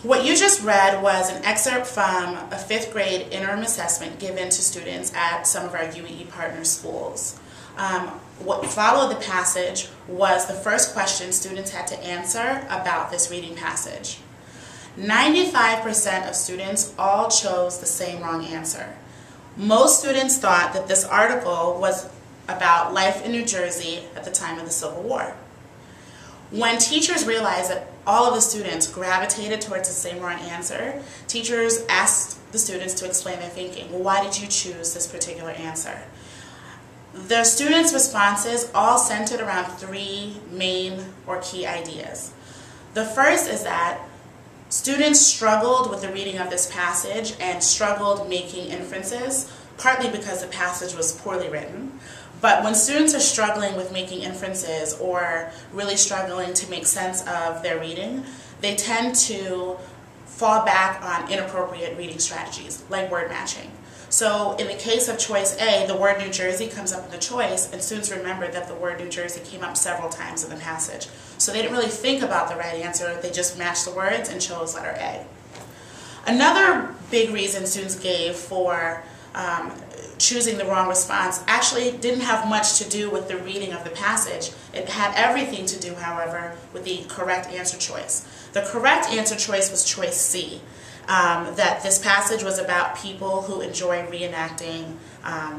What you just read was an excerpt from a 5th grade interim assessment given to students at some of our UEE partner schools. What followed the passage was the first question students had to answer about this reading passage. 95% of students all chose the same wrong answer. Most students thought that this article was about life in New Jersey at the time of the Civil War. When teachers realized that all of the students gravitated towards the same wrong answer, teachers asked the students to explain their thinking. Well, why did you choose this particular answer? The students' responses all centered around 3 main or key ideas. The first is that students struggled with the reading of this passage and struggled making inferences, partly because the passage was poorly written. But when students are struggling with making inferences or really struggling to make sense of their reading, they tend to fall back on inappropriate reading strategies, like word matching. So in the case of choice A, the word New Jersey comes up in the choice, and students remember that the word New Jersey came up several times in the passage. So they didn't really think about the right answer, they just matched the words and chose letter A. Another big reason students gave for choosing the wrong response actually didn't have much to do with the reading of the passage. It had everything to do, however, with the correct answer choice. The correct answer choice was choice C, that this passage was about people who enjoy reenacting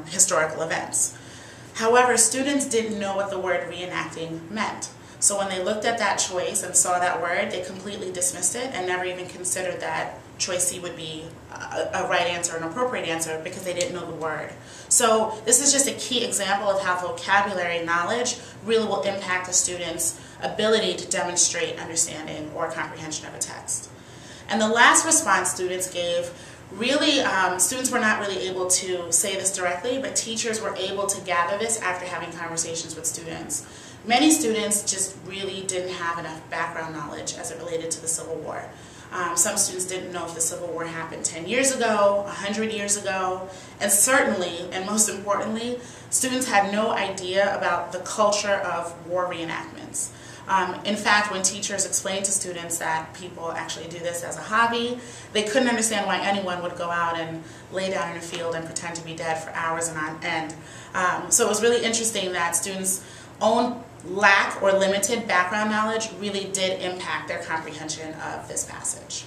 historical events. However, students didn't know what the word reenacting meant. So when they looked at that choice and saw that word, they completely dismissed it and never even considered that choice C would be a right answer, an appropriate answer, because they didn't know the word. So this is just a key example of how vocabulary knowledge really will impact a student's ability to demonstrate understanding or comprehension of a text. And the last response students gave, really, students were not really able to say this directly, but teachers were able to gather this after having conversations with students. Many students just really didn't have enough background knowledge as it related to the Civil War. Some students didn't know if the Civil War happened 10 years ago, 100 years ago, and certainly, and most importantly, students had no idea about the culture of war reenactments. In fact, when teachers explained to students that people actually do this as a hobby, they couldn't understand why anyone would go out and lay down in a field and pretend to be dead for hours and on end. So it was really interesting that students' own lack or limited background knowledge really did impact their comprehension of this passage.